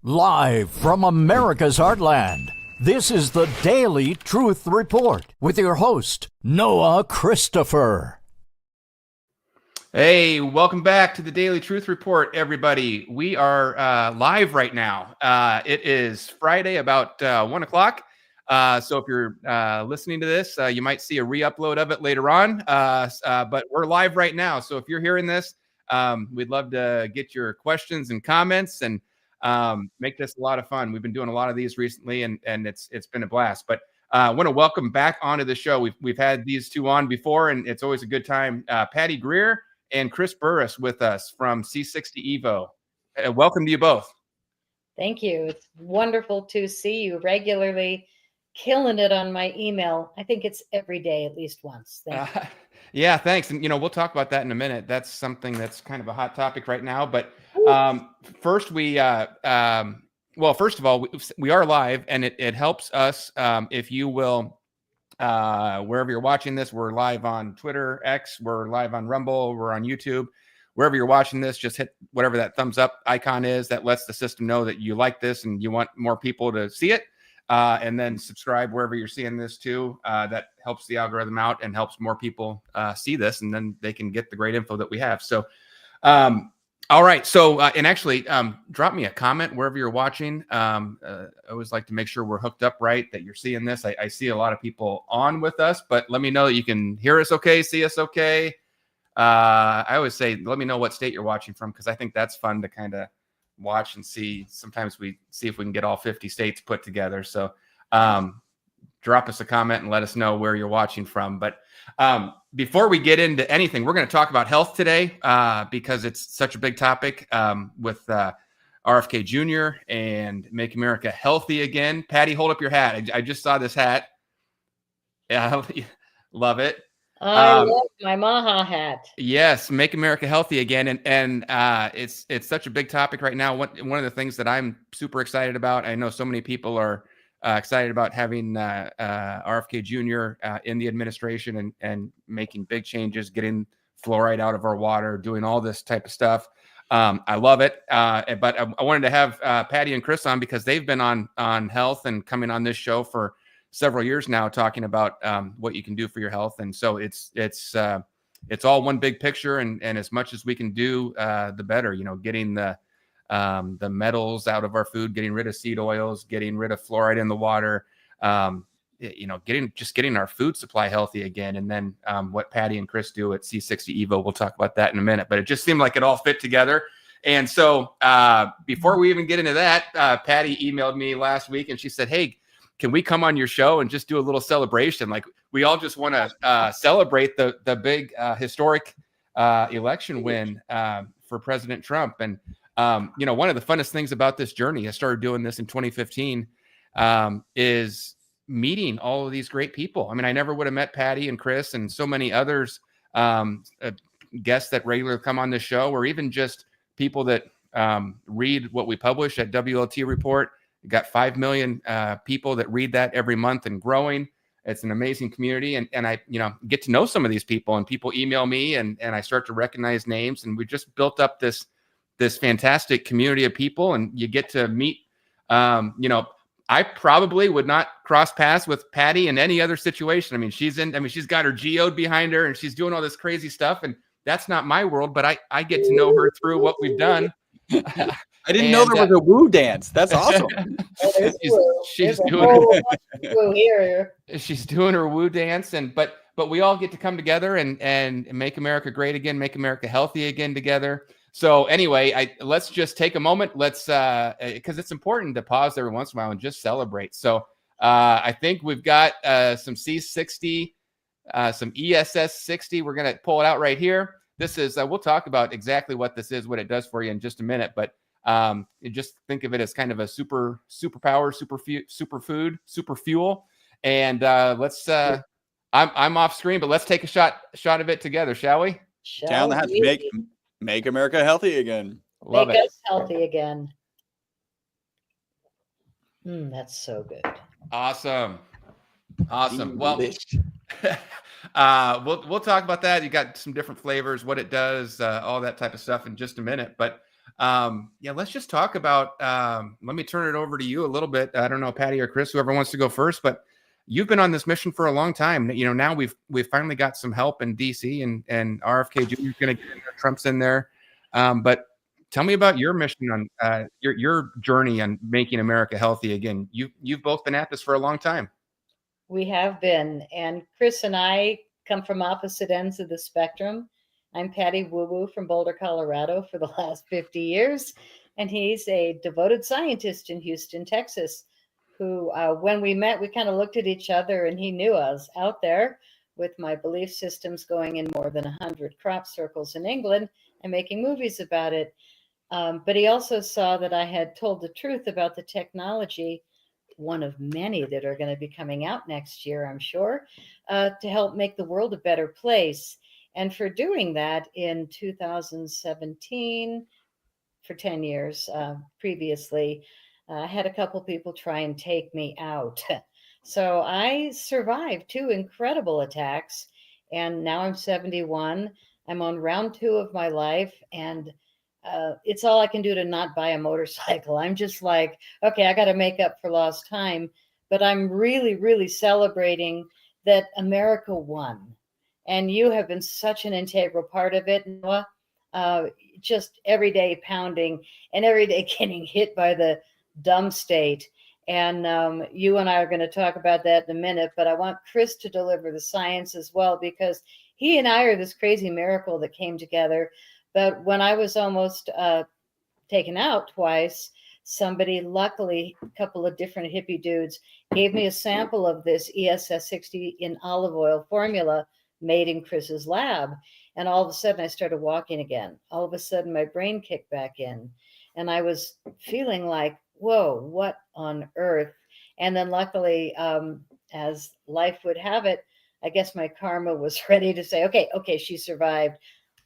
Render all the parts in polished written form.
Live from America's heartland, this is the Daily Truth Report with your host, Noah Christopher. Hey, welcome back to the Daily Truth Report, everybody. We are live right now. It is Friday about 1 o'clock. So if you're listening to this, you might see a re-upload of it later on. But we're live right now. So if you're hearing this, we'd love to get your questions and comments and make this a lot of fun. We've been doing a lot of these recently, and it's been a blast. But I want to welcome back onto the show. We've had these two on before, and it's always a good time. Patty Greer and Chris Burres with us from C60 Evo. Welcome to you both. Thank you. It's wonderful to see you regularly, killing it on my email. I think it's every day, at least once. Thank you. Yeah, thanks. And, we'll talk about that in a minute. That's something that's kind of a hot topic right now. But first, first of all, we are live, and it helps us if you will, wherever you're watching this. We're live on Twitter, X, we're live on Rumble, we're on YouTube. Wherever you're watching this, just hit whatever that thumbs up icon is. That lets the system know that you like this and you want more people to see it. And then subscribe wherever you're seeing this too. That helps the algorithm out and helps more people see this, and then they can get the great info that we have. So, all right. So, and actually, drop me a comment wherever you're watching. I always like to make sure we're hooked up right, that you're seeing this. I see a lot of people on with us, but let me know that you can hear us okay, see us okay. I always say, let me know what state you're watching from, because I think that's fun to kind of watch and see. Sometimes we see if we can get all 50 states put together. So drop us a comment and let us know where you're watching from. But before we get into anything, we're going to talk about health today because it's such a big topic with RFK Jr. and Make America Healthy Again. Patty, hold up your hat. I just saw this hat. Yeah, love it. I love my Maha hat. Yes, Make America Healthy Again, and it's such a big topic right now. One of the things that I'm super excited about, I know so many people are excited about having RFK Jr. In the administration and making big changes, getting fluoride out of our water, doing all this type of stuff. I love it, but I wanted to have Patty and Chris on because they've been on health and coming on this show for several years now, talking about what you can do for your health. And so it's all one big picture, and as much as we can do, the better. Getting the metals out of our food, getting rid of seed oils, getting rid of fluoride in the water, getting our food supply healthy again. And then what Patty and Chris do at C60 Evo, we'll talk about that in a minute. But it just seemed like it all fit together. And so before we even get into that, Patty emailed me last week and she said, "Hey, can we come on your show and just do a little celebration? Like, we all just want to celebrate the big historic election win for President Trump." And one of the funnest things about this journey, I started doing this in 2015, is meeting all of these great people. I mean, I never would have met Patty and Chris and so many others, guests that regularly come on this show, or even just people that read what we publish at WLT Report. We've got 5 million people that read that every month and growing. It's an amazing community. And I, get to know some of these people, and people email me and I start to recognize names, and we just built up this fantastic community of people, and you get to meet, I probably would not cross paths with Patty in any other situation. I mean, she's got her geode behind her and she's doing all this crazy stuff, and that's not my world, but I get to know her through what we've done. I didn't know there was a woo dance. That's awesome. She's doing her woo dance, but we all get to come together and make America great again, make America healthy again together. So anyway, let's just take a moment. Let's because it's important to pause every once in a while and just celebrate. So I think we've got some C60, some ESS 60. We're gonna pull it out right here. This is we'll talk about exactly what this is, what it does for you in just a minute, but just think of it as kind of a superpower, super food, super fuel. And let's I'm off screen, but let's take a shot of it together, shall we? Down the hatch. Make America healthy again. Love it. Make us healthy again. That's so good. Awesome. Well, we'll talk about that. You got some different flavors, what it does, all that type of stuff in just a minute. But Yeah, let's just talk about, let me turn it over to you a little bit. I don't know, Patty or Chris, whoever wants to go first, but you've been on this mission for a long time. Now we've finally got some help in DC, and RFK Jr. is going to get in there, Trump's in there. But tell me about your mission on your journey on making America healthy again. You've both been at this for a long time. We have been, and Chris and I come from opposite ends of the spectrum. I'm Patty Woo Woo from Boulder, Colorado for the last 50 years, and he's a devoted scientist in Houston, Texas, who, when we met, we kind of looked at each other, and he knew I was out there with my belief systems going in more than 100 crop circles in England and making movies about it. But he also saw that I had told the truth about the technology, one of many that are going to be coming out next year, I'm sure, to help make the world a better place. And for doing that in 2017, for 10 years previously, I had a couple people try and take me out. So I survived 2 incredible attacks, and now I'm 71. I'm on round 2 of my life, and it's all I can do to not buy a motorcycle. I'm just like, okay, I got to make up for lost time. But I'm really, really celebrating that America won. And you have been such an integral part of it, Noah. Just every day pounding and every day getting hit by the dumb state. And you and I are going to talk about that in a minute, but I want Chris to deliver the science as well, because he and I are this crazy miracle that came together. But when I was almost taken out twice, somebody, luckily, a couple of different hippie dudes, gave me a sample of this ESS 60 in olive oil formula made in Chris's lab. And all of a sudden I started walking again. All of a sudden my brain kicked back in, and I was feeling like, whoa, what on earth? And then luckily, as life would have it, I guess my karma was ready to say, okay, she survived.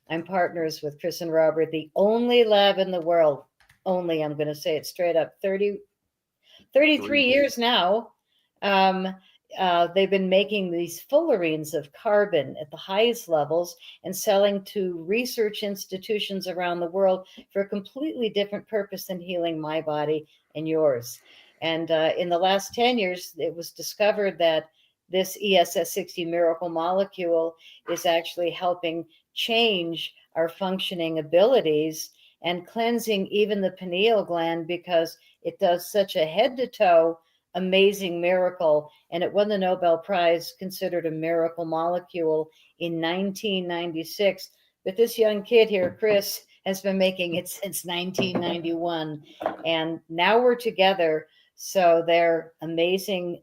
I'm partners with Chris and Robert, the only lab in the world, I'm going to say it straight up, 33 years now. They've been making these fullerenes of carbon at the highest levels and selling to research institutions around the world for a completely different purpose than healing my body and yours. And in the last 10 years, it was discovered that this ESS 60 miracle molecule is actually helping change our functioning abilities and cleansing even the pineal gland, because it does such a head to toe amazing miracle. And it won the Nobel Prize, considered a miracle molecule, in 1996. But this young kid here, Chris, has been making it since 1991. And now we're together. So their amazing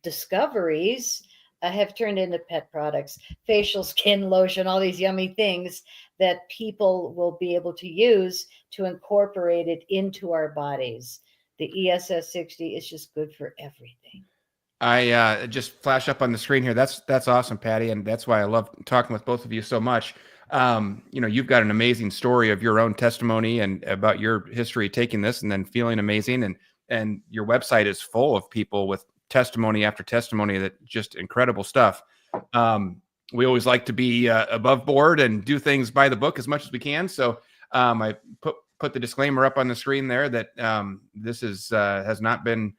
discoveries have turned into pet products, facial skin lotion, all these yummy things that people will be able to use to incorporate it into our bodies. The ESS 60 is just good for everything. I just flash up on the screen here. That's awesome, Patty, and that's why I love talking with both of you so much. You've got an amazing story of your own testimony and about your history taking this and then feeling amazing, and your website is full of people with testimony after testimony, that just incredible stuff. We always like to be above board and do things by the book as much as we can. So I put the disclaimer up on the screen there that this has not been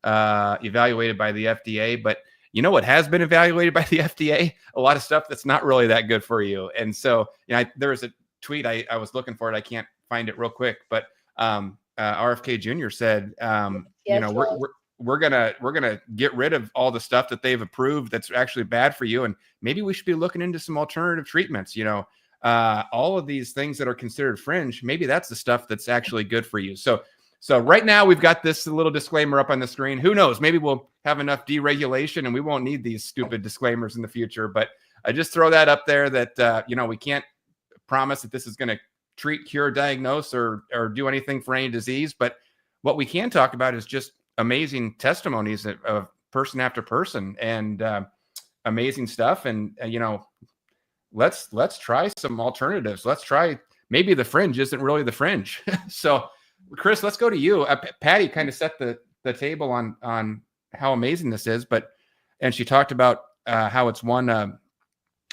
evaluated by the FDA, but you know what has been evaluated by the FDA? A lot of stuff that's not really that good for you. And so, there was a tweet, I was looking for it. I can't find it real quick, but RFK Jr. said, we're gonna get rid of all the stuff that they've approved that's actually bad for you, and maybe we should be looking into some alternative treatments. All of these things that are considered fringe, maybe that's the stuff that's actually good for you. So right now we've got this little disclaimer up on the screen. Who knows? Maybe we'll have enough deregulation and we won't need these stupid disclaimers in the future. But I just throw that up there that we can't promise that this is going to treat, cure, diagnose, or do anything for any disease. But what we can talk about is just amazing testimonies of person after person, and amazing stuff. And let's try some alternatives. Let's try, maybe the fringe isn't really the fringe. So Chris, let's go to you. Patty kind of set the table on how amazing this is, and she talked about how it's won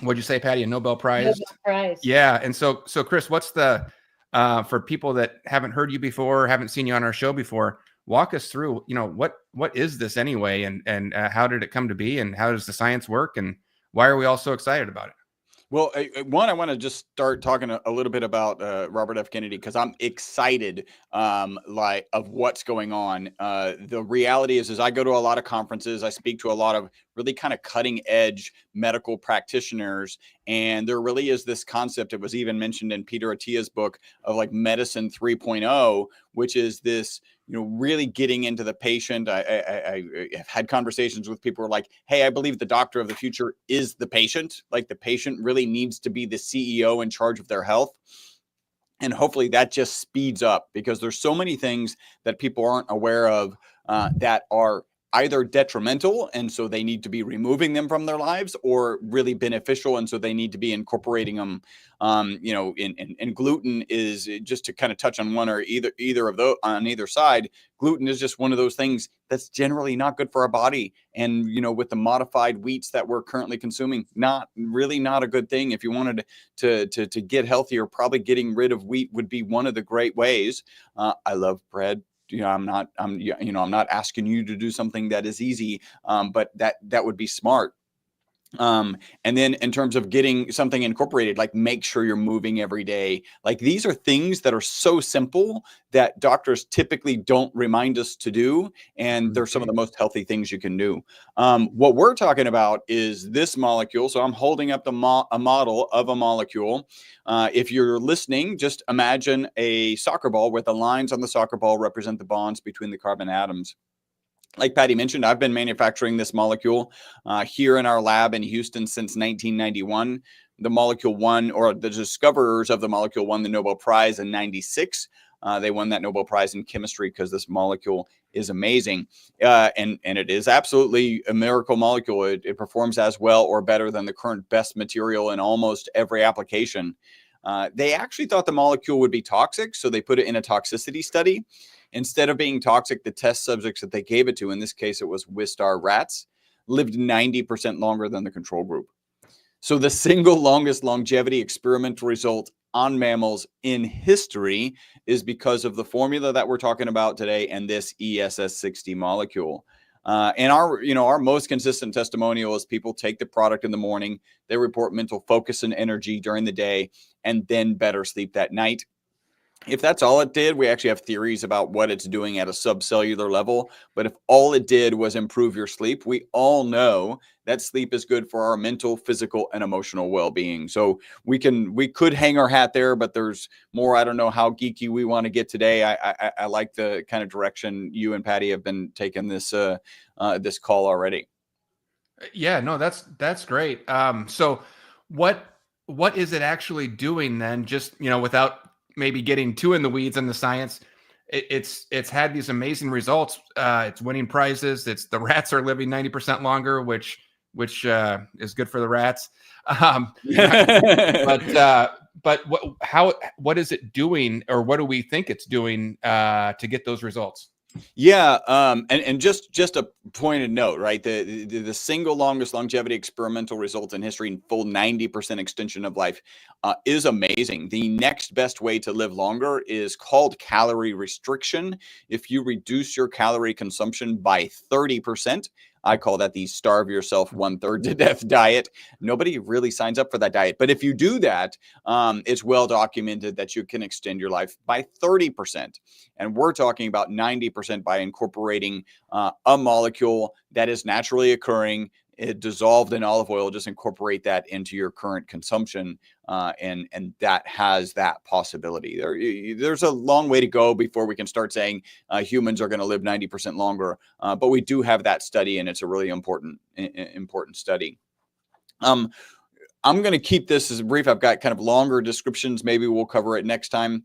what'd you say, Patty, a Nobel Prize? Nobel Prize. Yeah. And so Chris, what's the For people that haven't heard you before, haven't seen you on our show before, walk us through, what is this anyway, and how did it come to be, and how does the science work, and why are we all so excited about it? Well, one, I want to just start talking a little bit about Robert F. Kennedy, because I'm excited, of what's going on. The reality is I go to a lot of conferences. I speak to a lot of really kind of cutting edge medical practitioners, and there really is this concept. It was even mentioned in Peter Attia's book of like medicine 3.0, which is this, really getting into the patient. I have had conversations with people who are like, hey, I believe the doctor of the future is the patient. Like, the patient really needs to be the CEO in charge of their health. And hopefully that just speeds up, because there's so many things that people aren't aware of that are either detrimental, and so they need to be removing them from their lives, or really beneficial, and so they need to be incorporating them. And gluten is, just to kind of touch on one or either of those on either side. Gluten is just one of those things that's generally not good for our body. And, with the modified wheats that we're currently consuming, not a good thing. If you wanted to get healthier, probably getting rid of wheat would be one of the great ways. I love bread. I'm not asking you to do something that is easy, but that would be smart. And then in terms of getting something incorporated, like, make sure you're moving every day. Like, these are things that are so simple that doctors typically don't remind us to do. And they're some of the most healthy things you can do. What we're talking about is this molecule. So I'm holding up a model of a molecule. If you're listening, just imagine a soccer ball where the lines on the soccer ball represent the bonds between the carbon atoms. Like Patty mentioned, I've been manufacturing this molecule here in our lab in Houston since 1991. The molecule won, or the discoverers of the molecule won, the Nobel Prize in 96. They won that Nobel Prize in chemistry because this molecule is amazing. And it is absolutely a miracle molecule. It performs as well or better than the current best material in almost every application. They actually thought the molecule would be toxic, so they put it in a toxicity study. Instead of being toxic, the test subjects that they gave it to, in this case, it was Wistar rats, lived 90% longer than the control group. So the single longest longevity experimental result on mammals in history is because of the formula that we're talking about today and this ESS60 molecule. And our most consistent testimonial is people take the product in the morning, they report mental focus and energy during the day, and then better sleep that night. If that's all it did, we actually have theories about what it's doing at a subcellular level. But if all it did was improve your sleep, we all know that sleep is good for our mental, physical, and emotional well-being. So we could hang our hat there, but there's more. I don't know how geeky we want to get today. I like the kind of direction you and Patty have been taking this this call already. Yeah, no, that's great. So what is it actually doing then? Just, without maybe getting too in the weeds on the science, it's had these amazing results. It's winning prizes. The rats are living 90% longer, which is good for the rats. But what is it doing, or what do we think it's doing to get those results? Yeah, and just a pointed note, right? The single longest longevity experimental result in history, in full 90% extension of life, is amazing. The next best way to live longer is called calorie restriction. If you reduce your calorie consumption by 30%, I call that the starve yourself 1/3 to death diet. Nobody really signs up for that diet. But if you do that, it's well documented that you can extend your life by 30%. And we're talking about 90% by incorporating a molecule that is naturally occurring, dissolved in olive oil. Just incorporate that into your current consumption. And that has that possibility. There's a long way to go before we can start saying humans are going to live 90% longer. But we do have that study, and it's a really important study. I'm going to keep this as brief. I've got kind of longer descriptions. Maybe we'll cover it next time.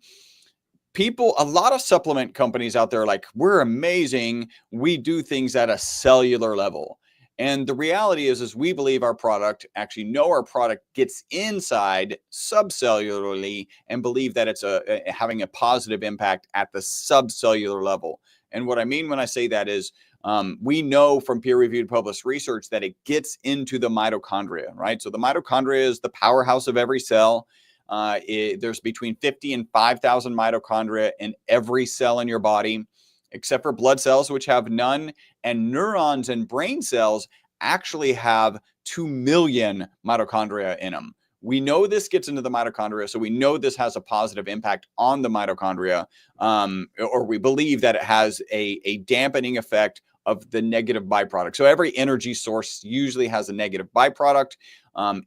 A lot of supplement companies out there are like, we're amazing. We do things at a cellular level. And the reality is we believe our product, our product gets inside subcellularly, and believe that it's having a positive impact at the subcellular level. And what I mean when I say that is, we know from peer-reviewed published research that it gets into the mitochondria, right? So the mitochondria is the powerhouse of every cell. There's between 50 and 5,000 mitochondria in every cell in your body, except for blood cells, which have none. And neurons and brain cells actually have 2 million mitochondria in them. We know this gets into the mitochondria, so we know this has a positive impact on the mitochondria, or we believe that it has a dampening effect of the negative byproduct. So every energy source usually has a negative byproduct.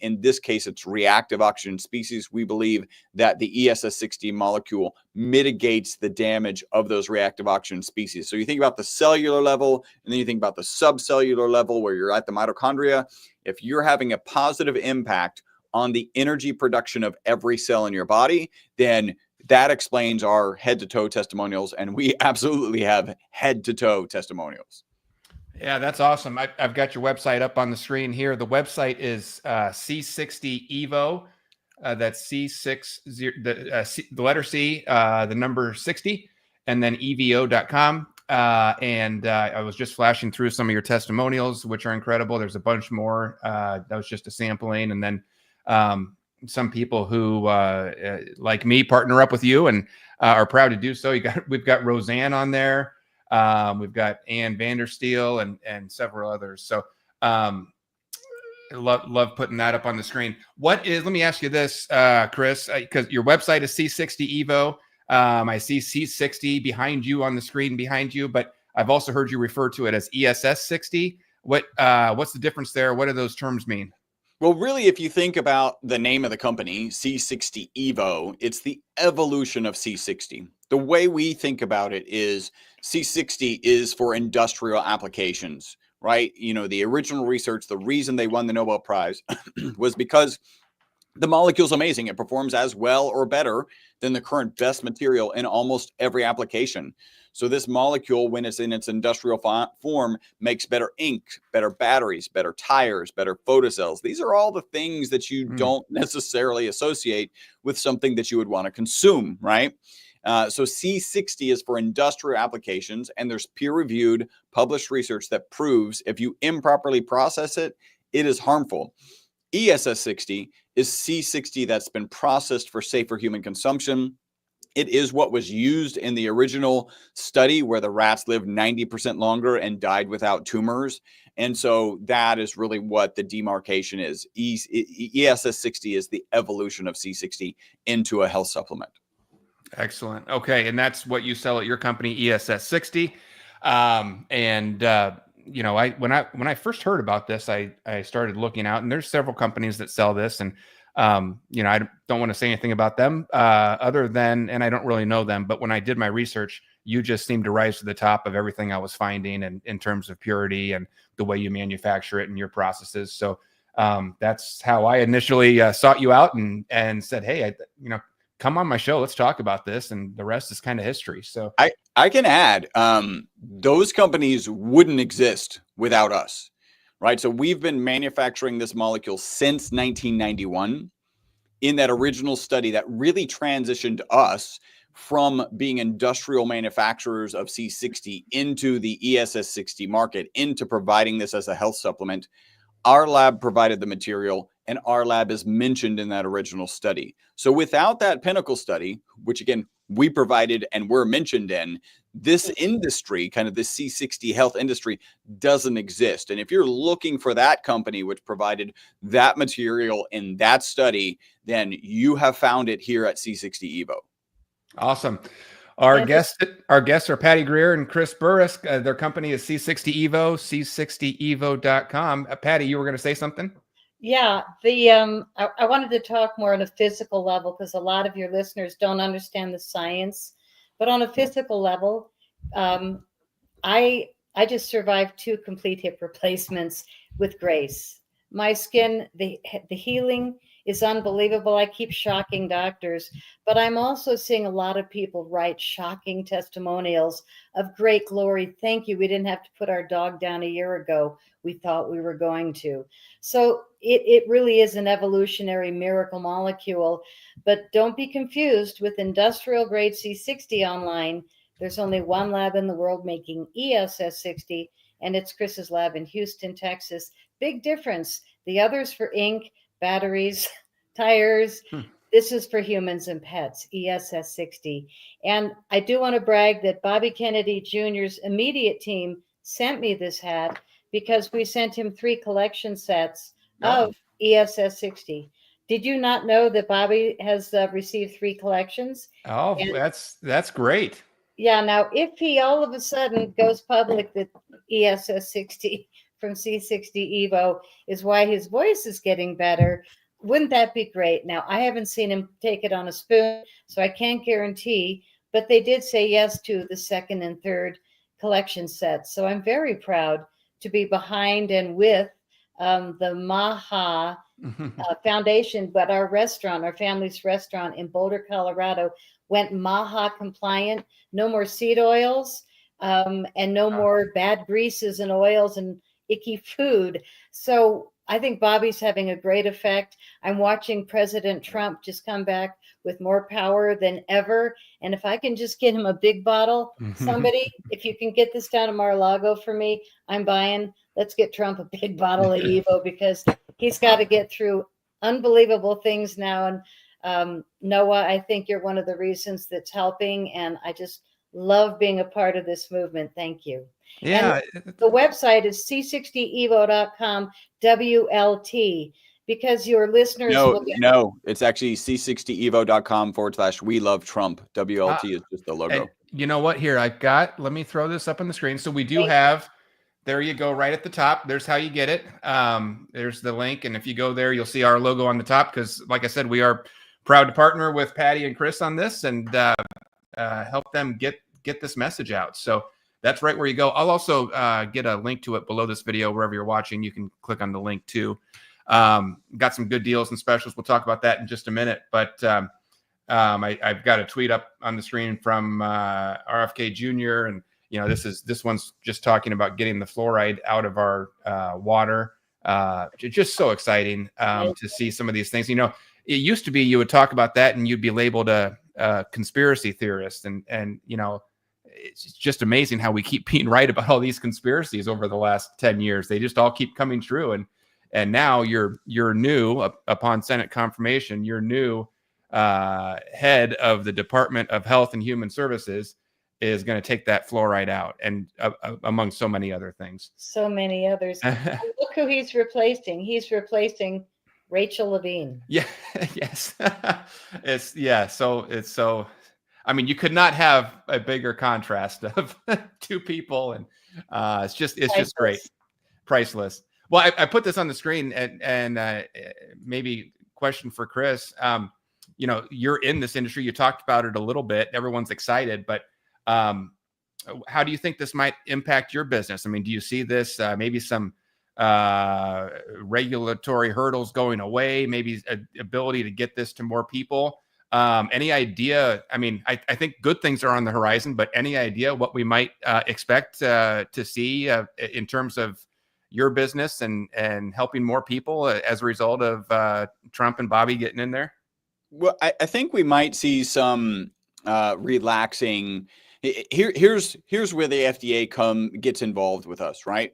In this case, it's reactive oxygen species. We believe that the ESS60 molecule mitigates the damage of those reactive oxygen species. So you think about the cellular level, and then you think about the subcellular level where you're at the mitochondria. If you're having a positive impact on the energy production of every cell in your body, then that explains our head-to-toe testimonials, and we absolutely have head-to-toe testimonials. Yeah, that's awesome. I've got your website up on the screen here. The website is C60 Evo. That's C60, the letter C, the number 60, and then EVO.com. And I was just flashing through some of your testimonials, which are incredible. There's a bunch more. That was just a sampling. And then some people who, like me, partner up with you and are proud to do so. We've got Roseanne on there. We've got Ann Vandersteel and several others. So love putting that up on the screen. Let me ask you this, Chris, because your website is C60 Evo. I see C60 behind you on the screen behind you, but I've also heard you refer to it as ESS60. What's the difference there? What do those terms mean? Well, really, if you think about the name of the company, C60 Evo, it's the evolution of C60. The way we think about it is C60 is for industrial applications, right? You know, the original research, the reason they won the Nobel Prize was because the molecule's amazing. It performs as well or better than the current best material in almost every application. So this molecule, when it's in its industrial form, makes better ink, better batteries, better tires, better photocells. These are all the things that you don't necessarily associate with something that you would want to consume, right? So C60 is for industrial applications, and there's peer-reviewed, published research that proves if you improperly process it, it is harmful. ESS60 is C60 that's been processed for safer human consumption. It is what was used in the original study where the rats lived 90% longer and died without tumors. And so that is really what the demarcation is. ESS60 is the evolution of C60 into a health supplement. Excellent. Okay. And that's what you sell at your company, ESS60. You know, when I first heard about this, I started looking out, and there's several companies that sell this, and you know, I don't want to say anything about them other than, and I don't really know them, but when I did my research, you just seemed to rise to the top of everything I was finding, and in terms of purity and the way you manufacture it and your processes. So that's how I initially sought you out and said, hey, you know, come on my show, let's talk about this, and the rest is kind of history. So I can add, those companies wouldn't exist without us, right? So we've been manufacturing this molecule since 1991 in that original study that really transitioned us from being industrial manufacturers of C60 into the ESS60 market, into providing this as a health supplement. Our lab provided the material, and our lab is mentioned in that original study. So without that Pinnacle study, which again, we provided and were mentioned in, this industry, kind of the C60 health industry, doesn't exist. And if you're looking for that company which provided that material in that study, then you have found it here at C60 Evo. Awesome. Our guests are Patty Greer and Chris Burres. Their company is C60 Evo, C60evo.com. Patty, you were going to say something? Yeah, I wanted to talk more on a physical level because a lot of your listeners don't understand the science. But on a physical level, I just survived 2 complete hip replacements with grace. My skin, the healing is unbelievable. I keep shocking doctors, but I'm also seeing a lot of people write shocking testimonials of great glory. Thank you. We didn't have to put our dog down a year ago. We thought we were going to. So it really is an evolutionary miracle molecule, but don't be confused with industrial grade C60 online. There's only one lab in the world making ESS60, and it's Chris's lab in Houston, Texas. Big difference. The others for ink, batteries, tires, This is for humans and pets, ESS 60. And I do want to brag that Bobby Kennedy Jr.'s immediate team sent me this hat because we sent him 3 collection sets of ESS 60. Did you not know that Bobby has received 3 collections? Oh, And that's great. yeah, now if he all of a sudden goes public that ESS 60 from C60 Evo is why his voice is getting better, wouldn't that be great? Now, I haven't seen him take it on a spoon, so I can't guarantee, but they did say yes to the 2nd and 3rd collection sets. So I'm very proud to be behind and with the Maha Foundation, but our restaurant, our family's restaurant in Boulder, Colorado, went Maha compliant. No more seed oils, and no more bad greases and oils and icky food. So I think Bobby's having a great effect. I'm watching President Trump just come back with more power than ever. And if I can just get him a big bottle, somebody, if you can get this down to Mar-a-Lago for me, I'm buying. Let's get Trump a big bottle of Evo because he's got to get through unbelievable things now. And Noah, I think you're one of the reasons that's helping. And I just love being a part of this movement. Thank you. Yeah. And the website is c60evo.com WLT because your listeners will get. No, it's actually c60evo.com/we love Trump. WLT is just the logo. You know what? Here, let me throw this up on the screen. So we do have, there you go, right at the top. There's how you get it. There's the link. And if you go there, you'll see our logo on the top because, like I said, we are proud to partner with Patty and Chris on this and help them get this message out. So that's right where you go. I'll also get a link to it below this video, wherever you're watching. You can click on the link too. Got some good deals and specials. We'll talk about that in just a minute. But I've got a tweet up on the screen from RFK Jr. And, this one's just talking about getting the fluoride out of our water. Just so exciting to see some of these things. It used to be you would talk about that and you'd be labeled a conspiracy theorist. And it's just amazing how we keep being right about all these conspiracies over the last 10 years. They just all keep coming true. And now you're new upon Senate confirmation, your new head of the Department of Health and Human Services is going to take that fluoride out and among so many other things. So many others. Look who he's replacing. He's replacing Rachel Levine. Yeah. Yes. So you could not have a bigger contrast of 2 people, and it's just great, priceless. Well, I put this on the screen, and maybe question for Chris. You're in this industry. You talked about it a little bit. Everyone's excited, but how do you think this might impact your business? Do you see this maybe some regulatory hurdles going away? Maybe ability to get this to more people? Any idea? I think good things are on the horizon, but any idea what we might expect to see in terms of your business and helping more people as a result of Trump and Bobby getting in there? Well, I think we might see some relaxing. Here's where the FDA gets involved with us, right?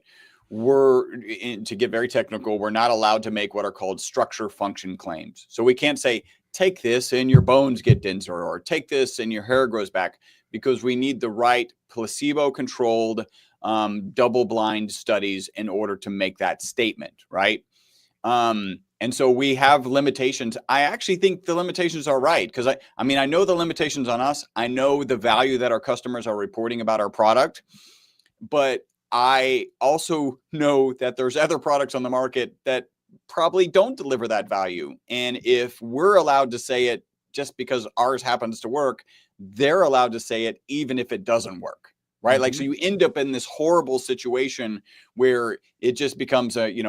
To get very technical, we're not allowed to make what are called structure function claims. So we can't say, take this and your bones get denser, or take this and your hair grows back, because we need the right placebo-controlled double-blind studies in order to make that statement, right? And so we have limitations. I actually think the limitations are right, because I know the limitations on us. I know the value that our customers are reporting about our product, but I also know that there's other products on the market that probably don't deliver that value. And if we're allowed to say it just because ours happens to work, they're allowed to say it even if it doesn't work. Right. Mm-hmm. Like, so you end up in this horrible situation where it just becomes an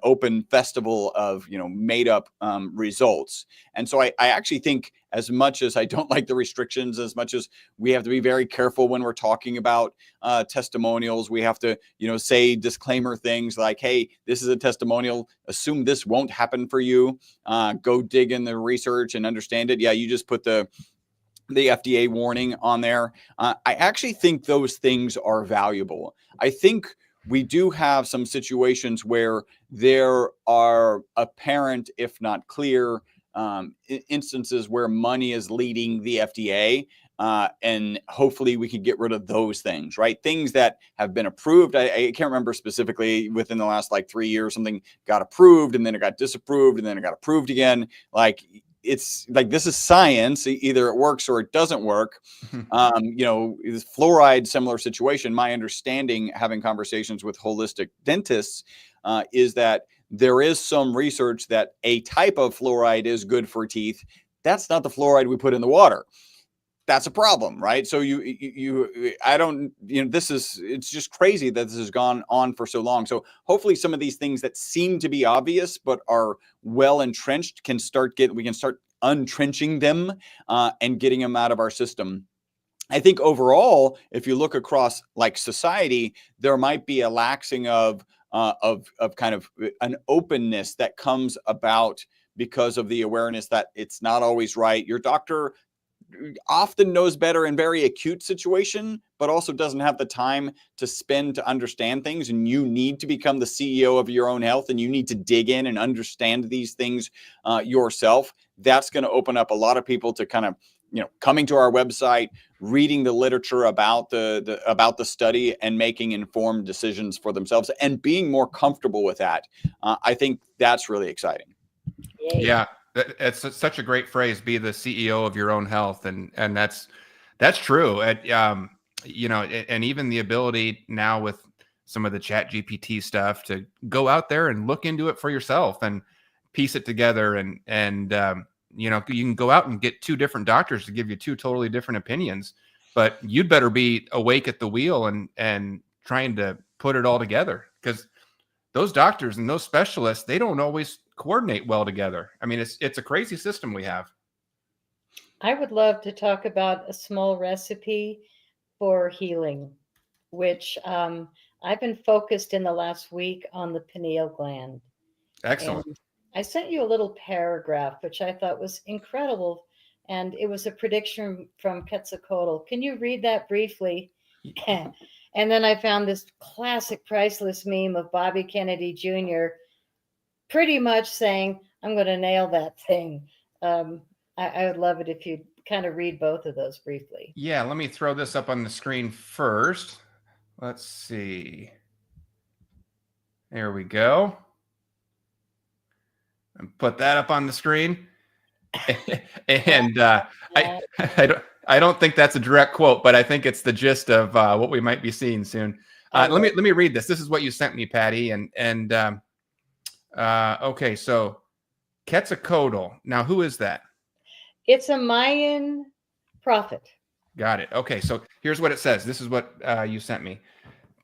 open festival of, made up results. And so I actually think, as much as I don't like the restrictions, as much as we have to be very careful when we're talking about testimonials, we have to, say disclaimer things like, hey, this is a testimonial. Assume this won't happen for you. Go dig in the research and understand it. Yeah, you just put the FDA warning on there. I actually think those things are valuable. I think we do have some situations where there are apparent, if not clear, instances where money is leading the FDA. And hopefully we can get rid of those things, right? Things that have been approved. I can't remember specifically within the last like 3 years, something got approved and then it got disapproved and then it got approved again. Like, it's like, this is science. Either it works or it doesn't work. Fluoride, similar situation. My understanding, having conversations with holistic dentists, is that there is some research that a type of fluoride is good for teeth. That's not the fluoride we put in the water. That's a problem, right? So it's just crazy that this has gone on for so long. So hopefully some of these things that seem to be obvious, but are well entrenched we can start untrenching them and getting them out of our system. I think overall, if you look across like society, there might be a laxing of kind of an openness that comes about because of the awareness that it's not always right. Your doctor often knows better in very acute situation, but also doesn't have the time to spend to understand things. And you need to become the CEO of your own health, and you need to dig in and understand these things yourself. That's going to open up a lot of people to kind of, coming to our website, reading the literature about the study, and making informed decisions for themselves and being more comfortable with that. I think that's really exciting. Yay. Yeah, it's such a great phrase, be the CEO of your own health. And that's true. And even the ability now with some of the Chat GPT stuff to go out there and look into it for yourself and piece it together. And you can go out and get 2 different doctors to give you 2 totally different opinions, but you'd better be awake at the wheel and trying to put it all together, because those doctors and those specialists, they don't always coordinate well together. I mean, it's a crazy system we have. I would love to talk about a small recipe for healing, which I've been focused in the last week on the pineal gland. Excellent. And I sent you a little paragraph, which I thought was incredible. And it was a prediction from Quetzalcoatl. Can you read that briefly? And then I found this classic priceless meme of Bobby Kennedy Jr. pretty much saying, I'm going to nail that thing. I would love it if you'd kind of read both of those briefly. Yeah, let me throw this up on the screen first. Let's see. There we go. And put that up on the screen. And I don't think that's a direct quote, but I think it's the gist of what we might be seeing soon. Let me read this. This is what you sent me, Patty. Okay, so Quetzalcoatl. Now, who is that? It's a Mayan prophet. Got it. Okay, so here's what it says. This is what you sent me.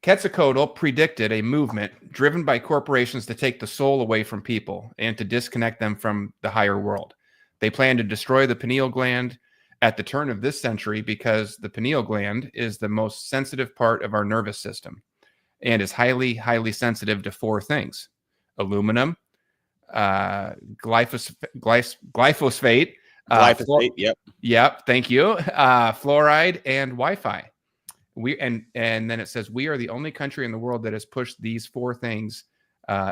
Quetzalcoatl predicted a movement driven by corporations to take the soul away from people and to disconnect them from the higher world. They plan to destroy the pineal gland at the turn of this century because the pineal gland is the most sensitive part of our nervous system and is highly, highly sensitive to 4 things: aluminum, glyphosate. Yep. Thank you. Fluoride and Wi-Fi. And then it says we are the only country in the world that has pushed these 4 things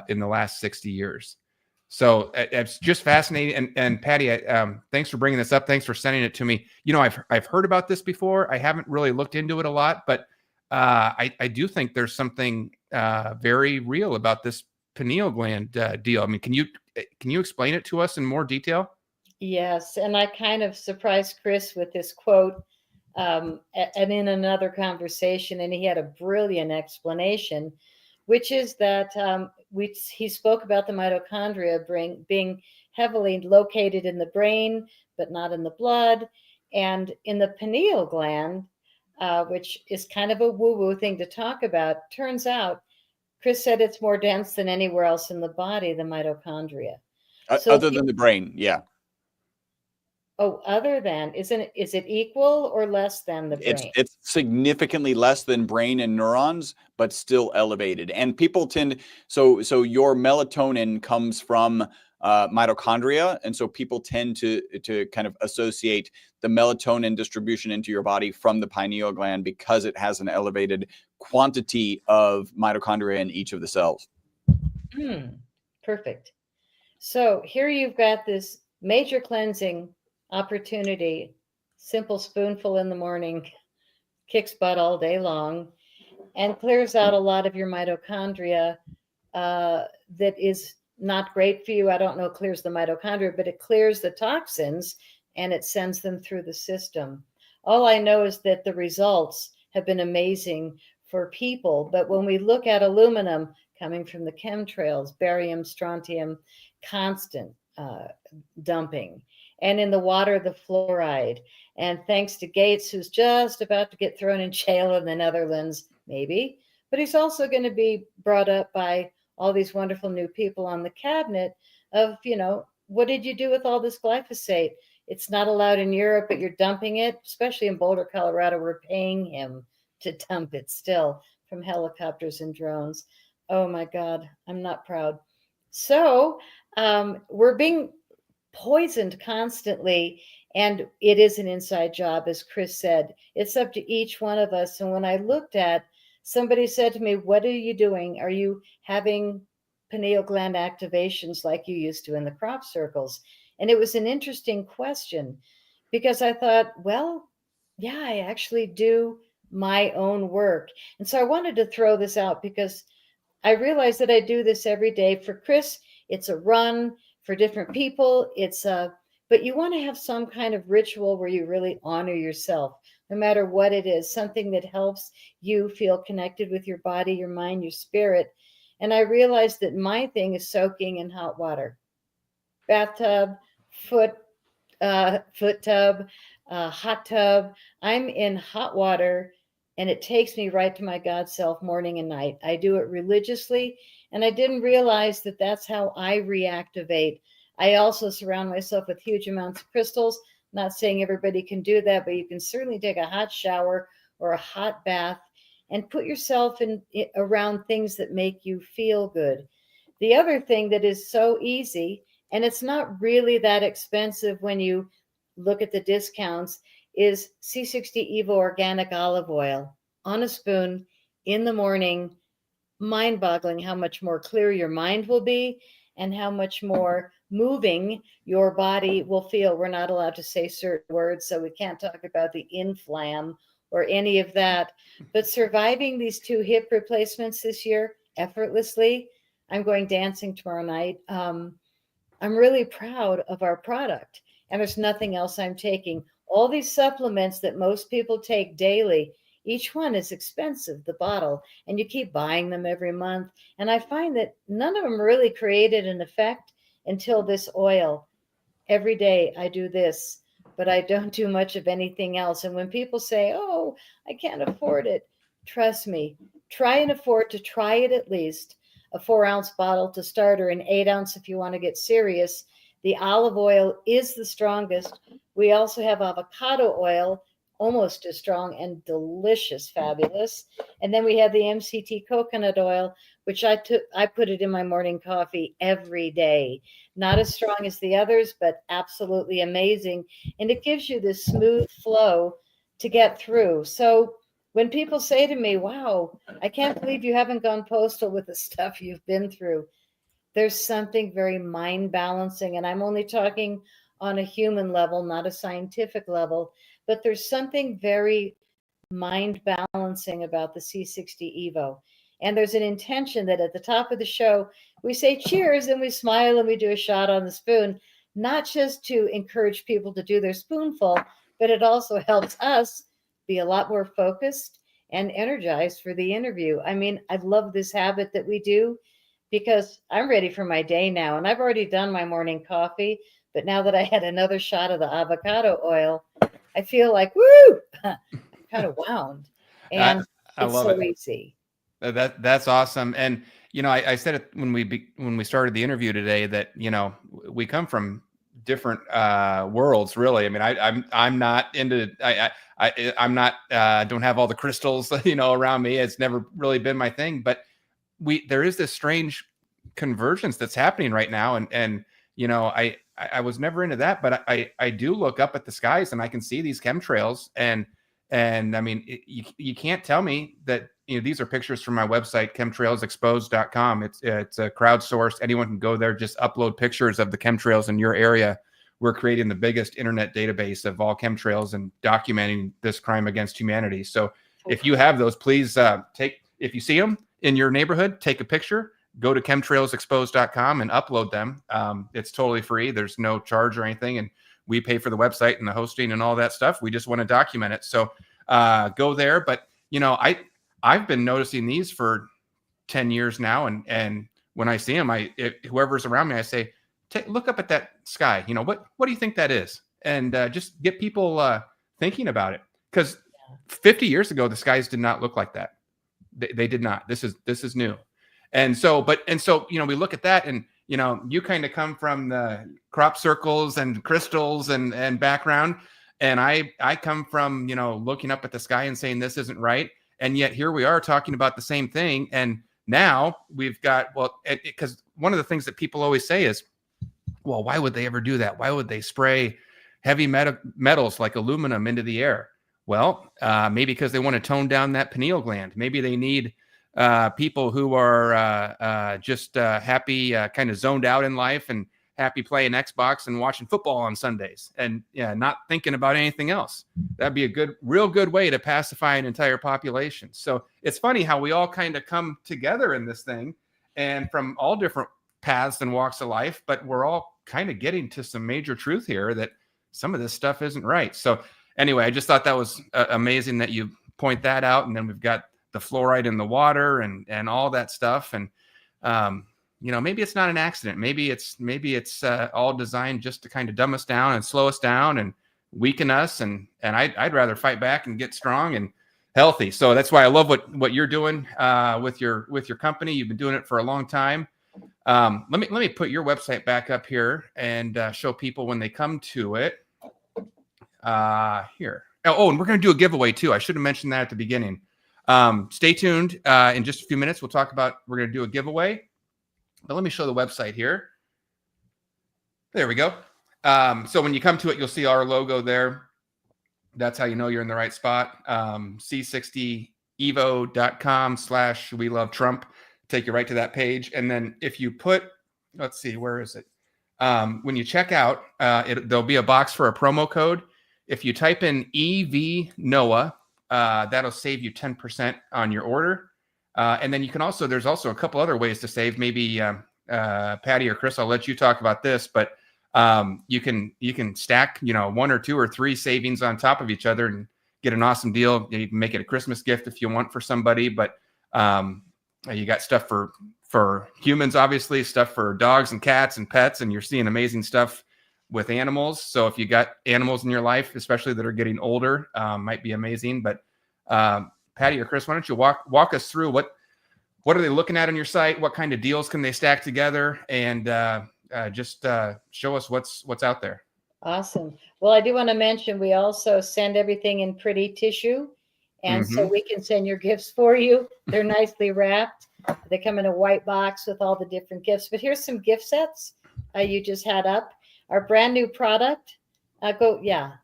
in the last 60 years. So it's just fascinating. And Patty, thanks for bringing this up. Thanks for sending it to me. I've heard about this before. I haven't really looked into it a lot, but I do think there's something very real about this pineal gland deal. I mean, can you explain it to us in more detail? Yes, and I kind of surprised Chris with this quote and in another conversation, and he had a brilliant explanation, which is that he spoke about the mitochondria being heavily located in the brain, but not in the blood, and in the pineal gland, which is kind of a woo-woo thing to talk about. Turns out, Chris said it's more dense than anywhere else in the body, the mitochondria. Other than the brain, yeah. Oh, is it equal or less than the brain? It's significantly less than brain and neurons, but still elevated. And people so your melatonin comes from mitochondria, and so people tend to kind of associate the melatonin distribution into your body from the pineal gland because it has an elevated quantity of mitochondria in each of the cells. Perfect. So here you've got this major cleansing opportunity, simple spoonful in the morning, kicks butt all day long, and clears out a lot of your mitochondria that is not great for you. I don't know, it clears the mitochondria, but it clears the toxins and it sends them through the system. All I know is that the results have been amazing for people. But when we look at aluminum coming from the chemtrails, barium, strontium, constant dumping, and in the water, the fluoride. And thanks to Gates, who's just about to get thrown in jail in the Netherlands, maybe, but he's also going to be brought up by all these wonderful new people on the cabinet of, what did you do with all this glyphosate? It's not allowed in Europe, but you're dumping it, especially in Boulder, Colorado. We're paying him to dump it still from helicopters and drones. Oh my God, I'm not proud. So we're being poisoned constantly, and it is an inside job, as Chris said. It's up to each one of us. And when I looked at, somebody said to me, what are you doing? Are you having pineal gland activations like you used to in the crop circles? And it was an interesting question, because I thought, well, yeah, I actually do my own work. And so I wanted to throw this out because I realize that I do this every day. For Chris, it's a run. For different people, but you want to have some kind of ritual where you really honor yourself, no matter what it is, something that helps you feel connected with your body, your mind, your spirit. And I realized that my thing is soaking in hot water, bathtub, foot tub, hot tub. I'm in hot water, and it takes me right to my God self morning and night. I do it religiously, and I didn't realize that that's how I reactivate. I also surround myself with huge amounts of crystals. Not saying everybody can do that, but you can certainly take a hot shower or a hot bath and put yourself around things that make you feel good. The other thing that is so easy, and it's not really that expensive when you look at the discounts, is C60 Evo organic olive oil on a spoon in the morning. Mind-boggling how much more clear your mind will be and how much more moving your body will feel. We're not allowed to say certain words, so we can't talk about the inflam or any of that. But surviving these 2 hip replacements this year effortlessly, I'm going dancing tomorrow night. I'm really proud of our product, and there's nothing else I'm taking. All these supplements that most people take daily, each one is expensive, the bottle, and you keep buying them every month. And I find that none of them really created an effect until this oil. Every day I do this, but I don't do much of anything else. And when people say, oh, I can't afford it, trust me, try and afford to try it at least. A 4-ounce bottle to start, or an 8-ounce if you want to get serious. The olive oil is the strongest. We also have avocado oil, almost as strong and delicious, fabulous. And then we have the MCT coconut oil, which I put it in my morning coffee every day. Not as strong as the others, but absolutely amazing. And it gives you this smooth flow to get through. So when people say to me, wow, I can't believe you haven't gone postal with the stuff you've been through, there's something very mind balancing. And I'm only talking on a human level, not a scientific level, but there's something very mind balancing about the C60 Evo. And there's an intention that at the top of the show, we say cheers and we smile and we do a shot on the spoon, not just to encourage people to do their spoonful, but it also helps us be a lot more focused and energized for the interview. I mean, I love this habit that we do because I'm ready for my day now, and I've already done my morning coffee. But now that I had another shot of the avocado oil, I feel like, woo, I'm kind of wound. And I it's love so it. easy. That's awesome. And, I said it when we started the interview today that, we come from different worlds, really. I mean, I'm not into, I'm not, don't have all the crystals, around me. It's never really been my thing, but there is this strange convergence that's happening right now. And, I was never into that, but I do look up at the skies and I can see these chemtrails and I mean, you can't tell me that, these are pictures from my website, chemtrailsexposed.com. It's a crowdsourced. Anyone can go there, just upload pictures of the chemtrails in your area we're creating the biggest internet database of all chemtrails and documenting this crime against humanity. So if you have those, please if you see them in your neighborhood, take a picture, go to chemtrailsexposed.com and upload them. It's totally free. There's no charge or anything. And we pay for the website and the hosting and all that stuff. We just want to document it. So go there. But, I've been noticing these for 10 years now. And when I see them, whoever's around me, I say, look up at that sky. What do you think that is? And just get people thinking about it. Because 50 years ago, the skies did not look like that. They did not. This is new. And so we look at that, and you kind of come from the crop circles and crystals and background, and I come from looking up at the sky and saying this isn't right, and yet here we are talking about the same thing. And now we've got, because one of the things that people always say is, well, why would they ever do that? Why would they spray heavy metals like aluminum into the air? Well, maybe because they want to tone down that pineal gland. Maybe they need people who are just happy, kind of zoned out in life and happy playing Xbox and watching football on Sundays and not thinking about anything else. That'd be a real good way to pacify an entire population. So it's funny how we all kind of come together in this thing, and from all different paths and walks of life, but we're all kind of getting to some major truth here that some of this stuff isn't right. So anyway, I just thought that was amazing that you point that out. And then we've got the fluoride in the water and all that stuff. And, maybe it's not an accident. Maybe it's all designed just to kind of dumb us down and slow us down and weaken us. And I'd rather fight back and get strong and healthy. So that's why I love what you're doing with your company. You've been doing it for a long time. Let me put your website back up here and show people when they come to it. Here. Oh, and we're going to do a giveaway too. I should have mentioned that at the beginning. Stay tuned. In just a few minutes, we're going to do a giveaway. But let me show the website here. There we go. So when you come to it, you'll see our logo there. That's how you know you're in the right spot. c60evo.com/we love Trump. Take you right to that page. And then if you put, let's see, where is it? When you check out, there'll be a box for a promo code. If you type in EVNOAH, that'll save you 10% on your order. And then there's also a couple other ways to save. Maybe Patty or Chris, I'll let you talk about this, but you can stack, 1 or 2 or 3 savings on top of each other and get an awesome deal. You can make it a Christmas gift if you want for somebody, but you got stuff for humans, obviously, stuff for dogs and cats and pets, and you're seeing amazing stuff with animals. So if you got animals in your life, especially that are getting older, might be amazing. But Patty or Chris, why don't you walk us through what are they looking at on your site? What kind of deals can they stack together? And just show us what's out there. Awesome. Well, I do want to mention we also send everything in pretty tissue. And so we can send your gifts for you. They're nicely wrapped. They come in a white box with all the different gifts. But here's some gift sets you just had up. Our brand new product. Right here.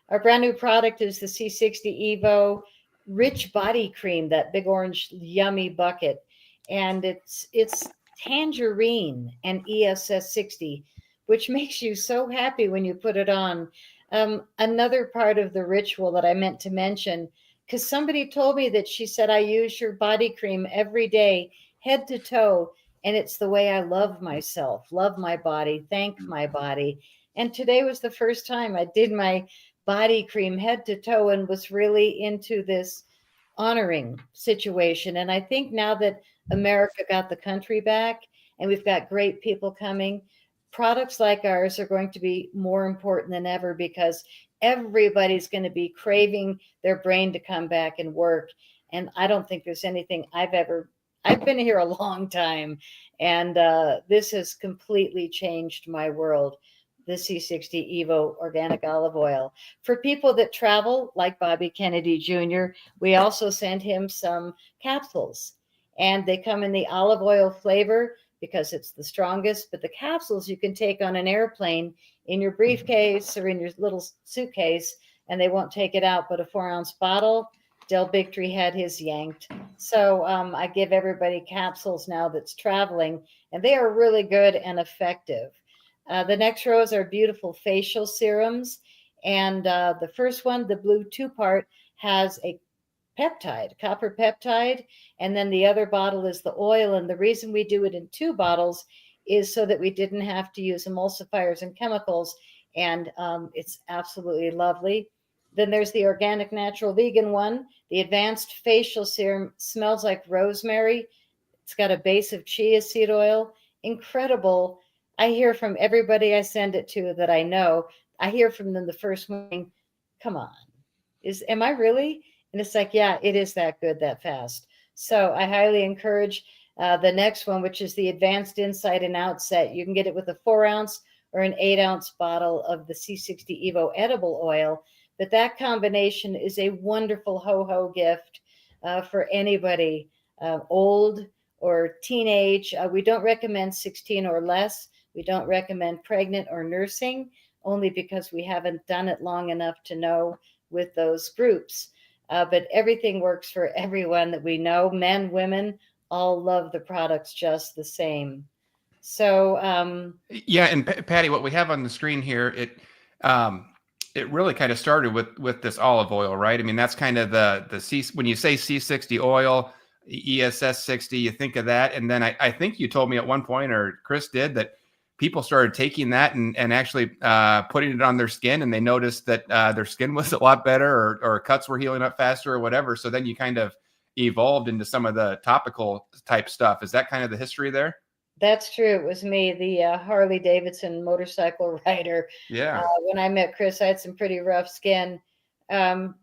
Our brand new product is the C60 Evo Rich Body Cream, that big orange yummy bucket. And it's tangerine and ESS 60, which makes you so happy when you put it on. Another part of the ritual that I meant to mention, because somebody told me that she said, I use your body cream every day, head to toe, and it's the way I love myself, love my body, thank my body. And today was the first time I did my body cream head to toe and was really into this honoring situation. And I think now that America got the country back and we've got great people coming, products like ours are going to be more important than ever, because everybody's going to be craving their brain to come back and work. And I don't think there's anything I've been here a long time, and this has completely changed my world. The C60 Evo organic olive oil. For people that travel, like Bobby Kennedy Jr., we also send him some capsules, and they come in the olive oil flavor because it's the strongest, but the capsules you can take on an airplane in your briefcase or in your little suitcase, and they won't take it out. But a 4-ounce bottle, Del Bigtree had his yanked. So I give everybody capsules now that's traveling, and they are really good and effective. The next rows are beautiful facial serums. And the first one, the blue 2-part, has a peptide, copper peptide. And then the other bottle is the oil. And the reason we do it in 2 bottles is so that we didn't have to use emulsifiers and chemicals. And it's absolutely lovely. Then there's the organic, natural, vegan one. The advanced facial serum smells like rosemary. It's got a base of chia seed oil. Incredible. I hear from everybody I send it to that I know. I hear from them the first morning. Come on. Am I really? And it's like, yeah, it is that good, that fast. So I highly encourage the next one, which is the Advanced Inside and Out set. You can get it with a 4-ounce or an 8-ounce bottle of the C60 Evo edible oil. But that combination is a wonderful ho-ho gift for anybody, old or teenage. We don't recommend 16 or less. We don't recommend pregnant or nursing, only because we haven't done it long enough to know with those groups. But everything works for everyone that we know. Men, women, all love the products just the same. So yeah, and Patty, what we have on the screen here, it really kind of started with this olive oil, right? I mean, that's kind of the C, when you say C60 oil, ESS 60, you think of that. And then I think you told me at one point, or Chris did, that people started taking that and actually putting it on their skin, and they noticed that their skin was a lot better, or cuts were healing up faster or whatever. So then you kind of evolved into some of the topical type stuff. Is that kind of the history there? that's true. It was me, the Harley Davidson motorcycle rider. Yeah. When I met Chris, I had some pretty rough skin. And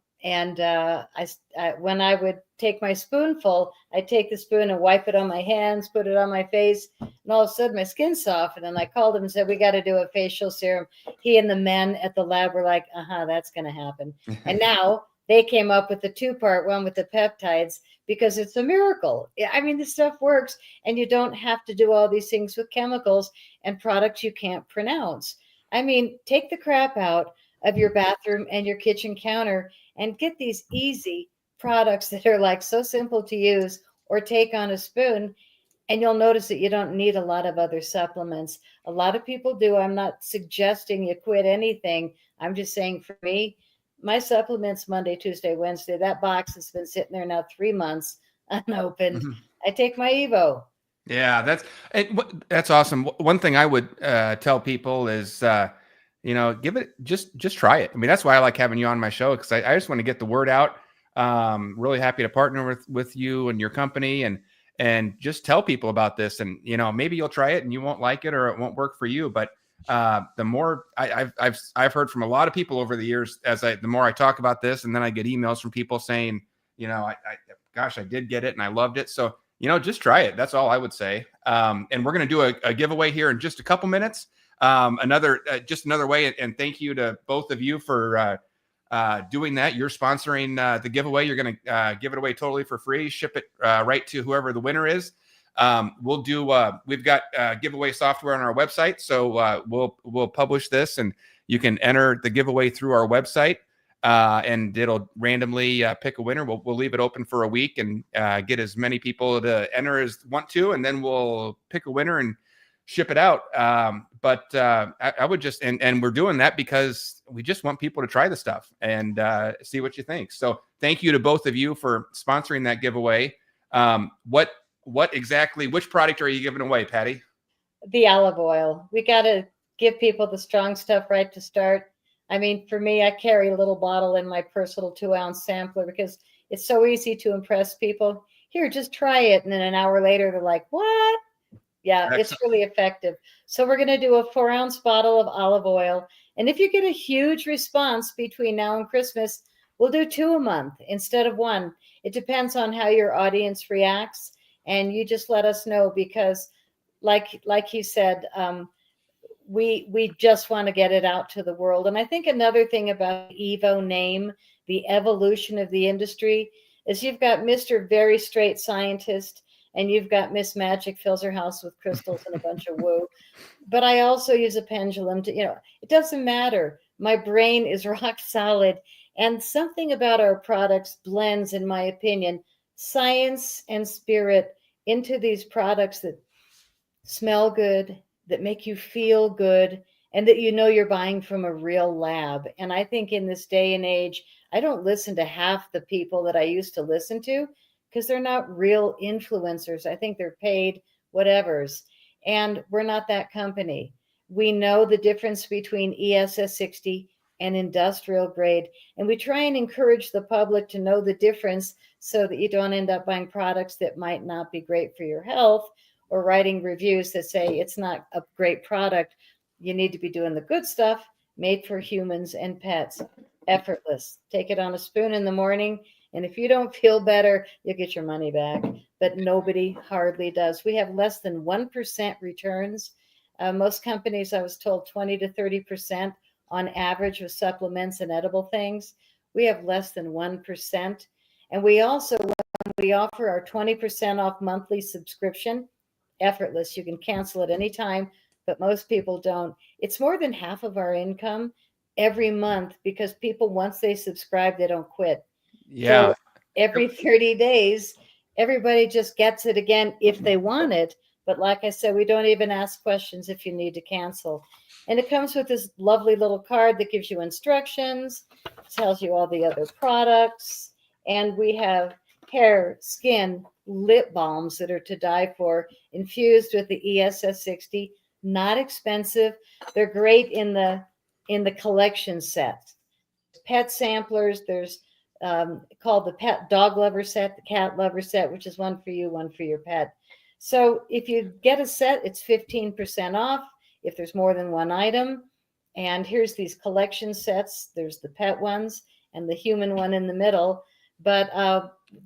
when I would take my spoonful, I'd take the spoon and wipe it on my hands, put it on my face, and all of a sudden my skin softened. And I called him and said, we got to do a facial serum. He and the men at the lab were like, that's going to happen. And now they came up with the 2-part one with the peptides, because it's a miracle. I mean, the stuff works, and you don't have to do all these things with chemicals and products you can't pronounce. I mean, take the crap out of your bathroom and your kitchen counter and get these easy products that are like so simple to use or take on a spoon, and you'll notice that you don't need a lot of other supplements. A lot of people do. I'm not suggesting you quit anything. I'm just saying, for me, my supplements Monday, Tuesday, Wednesday, that box has been sitting there now 3 months unopened. Mm-hmm. I take my Evo. Yeah, that's awesome. One thing I would tell people is, give it, just try it. I mean, that's why I like having you on my show, because I just want to get the word out. Really happy to partner with you and your company, and just tell people about this. And maybe you'll try it and you won't like it, or it won't work for you. But the more I've heard from a lot of people over the years, the more I talk about this, and then I get emails from people saying, gosh, I did get it and I loved it. So just try it. That's all I would say. And we're going to do a giveaway here in just a couple minutes. Another way. And thank you to both of you for doing that. You're sponsoring the giveaway. You're going to give it away totally for free. Ship it right to whoever the winner is. We've got giveaway software on our website. So we'll publish this, and you can enter the giveaway through our website. And it'll randomly pick a winner. We'll leave it open for a week and get as many people to enter as want to, and then we'll pick a winner and ship it out. But I would just, and we're doing that because we just want people to try the stuff and see what you think. So thank you to both of you for sponsoring that giveaway. What exactly, which product are you giving away, Patty? The olive oil. We got to give people the strong stuff right to start. I mean, for me, I carry a little bottle in my purse, little 2-ounce sampler, because it's so easy to impress people. Here, just try it. And then an hour later, they're like, what? Yeah, Excellent. It's really effective. So we're going to do a 4-ounce bottle of olive oil. And if you get a huge response between now and Christmas, we'll do 2 a month instead of 1. It depends on how your audience reacts. And you just let us know, because like he said, we just want to get it out to the world. And I think another thing about the Evo name, the evolution of the industry, is you've got Mr. Very Straight Scientist, and you've got Miss Magic fills her house with crystals and a bunch of woo. But I also use a pendulum to, it doesn't matter. My brain is rock solid. And something about our products blends, in my opinion, science and spirit into these products that smell good, that make you feel good and that you know you're buying from a real lab. And I think in this day and age, I don't listen to half the people that I used to listen to because they're not real influencers. I think they're paid whatevers. And we're not that company. We know the difference between ESS 60 and industrial grade. And we try and encourage the public to know the difference so that you don't end up buying products that might not be great for your health or writing reviews that say it's not a great product. You need to be doing the good stuff made for humans and pets. Effortless. Take it on a spoon in the morning. And if you don't feel better, you'll get your money back. But nobody hardly does. We have less than 1% returns. Most companies, I was told 20 to 30% on average with supplements and edible things. We have less than 1%. And we also, we offer our 20% off monthly subscription, effortless. You can cancel at any time, but most people don't. It's more than half of our income every month because people, once they subscribe, they don't quit. Yeah. So every 30 days, everybody just gets it again if they want it. But like I said, we don't even ask questions if you need to cancel. And it comes with this lovely little card that gives you instructions, tells you all the other products. And we have hair, skin, lip balms that are to die for, infused with the ESS 60. Not expensive. They're great in the collection set. Pet samplers. There's called the pet dog lover set, the cat lover set, which is one for you, one for your pet. So if you get a set, it's 15% off if there's more than one item. And here's these collection sets. There's the pet ones and the human one in the middle. But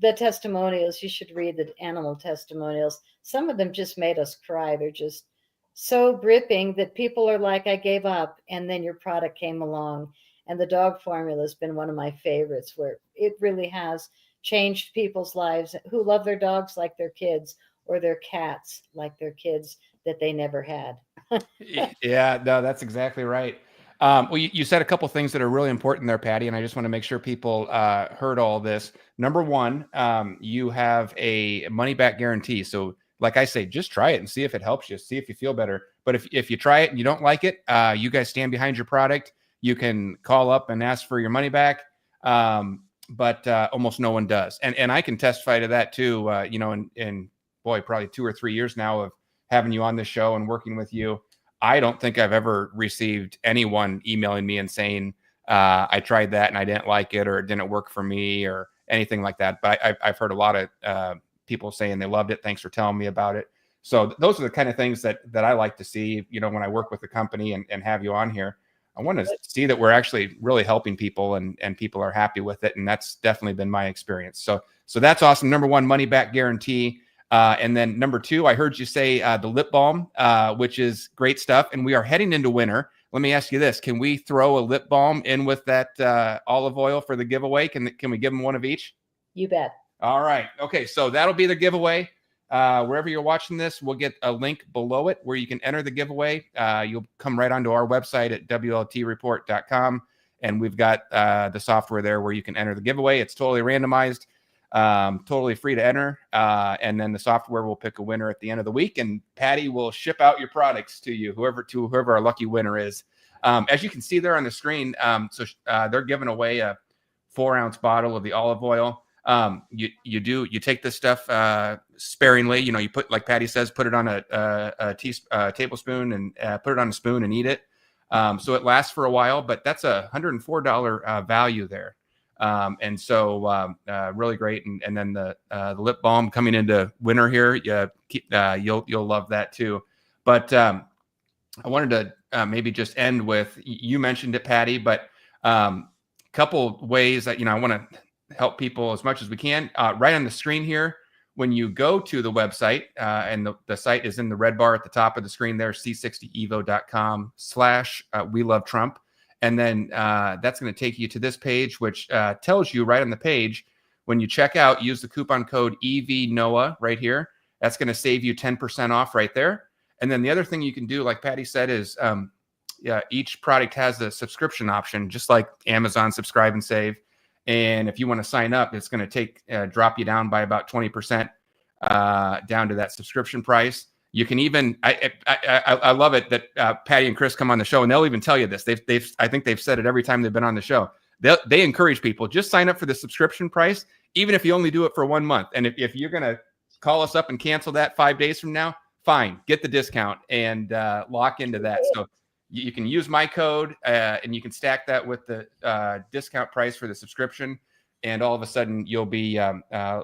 the testimonials, you should read the animal testimonials. Some of them just made us cry. They're just so gripping that people are like, I gave up. And then your product came along. And the dog formula has been one of my favorites, where it really has changed people's lives who love their dogs like their kids, or their cats like their kids that they never had. Yeah, no, that's exactly right. Well, you said a couple things that are really important there, Patty, and I just want to make sure people heard all this. Number one, you have a money back guarantee. So like I say, just try it and see if it helps you, see if you feel better. But if you try it and you don't like it, you guys stand behind your product. You can call up and ask for your money back. But almost no one does. And I can testify to that too, in boy, probably 2 or 3 years now of having you on this show and working with you. I don't think I've ever received anyone emailing me and saying, I tried that and I didn't like it, or it didn't work for me, or anything like that. But I've heard a lot of people saying they loved it. Thanks for telling me about it. So those are the kind of things that I like to see, when I work with the company and have you on here. I want to see that we're actually really helping people and people are happy with it. And that's definitely been my experience. So that's awesome. Number one, money back guarantee. And then number two, I heard you say the lip balm, which is great stuff. And we are heading into winter. Let me ask you this. Can we throw a lip balm in with that olive oil for the giveaway? Can we give them one of each? You bet. All right. Okay. So that'll be the giveaway. Wherever you're watching this, we'll get a link below it where you can enter the giveaway. You'll come right onto our website at WLTreport.com. And we've got the software there where you can enter the giveaway. It's totally randomized. Totally free to enter. And then the software will pick a winner at the end of the week, and Patty will ship out your products to you, whoever our lucky winner is. As you can see there on the screen, they're giving away a 4-ounce bottle of the olive oil. You take this stuff sparingly. You put, like Patty says, put it on a tablespoon and put it on a spoon and eat it. So it lasts for a while, but that's a $104 value there. And so really great. And then the lip balm coming into winter here, you'll love that too. But I wanted to maybe just end with, you mentioned it, Patty, but couple ways that, I want to help people as much as we can. Right on the screen here, when you go to the website, and the site is in the red bar at the top of the screen there, c60evo.com/we love Trump. And then that's going to take you to this page, which tells you right on the page, when you check out, use the coupon code EVNOAH right here. That's going to save you 10% off right there. And then the other thing you can do, like Patty said, is each product has the subscription option, just like Amazon Subscribe and Save. And if you want to sign up, it's going to drop you down by about 20% down to that subscription price. You can even, I love it that Patty and Chris come on the show, and they'll even tell you this. I think they've said it every time they've been on the show. They encourage people, just sign up for the subscription price, even if you only do it for 1 month. And if you're going to call us up and cancel that 5 days from now, fine, get the discount and lock into that. So you can use my code and you can stack that with the discount price for the subscription. And all of a sudden you'll be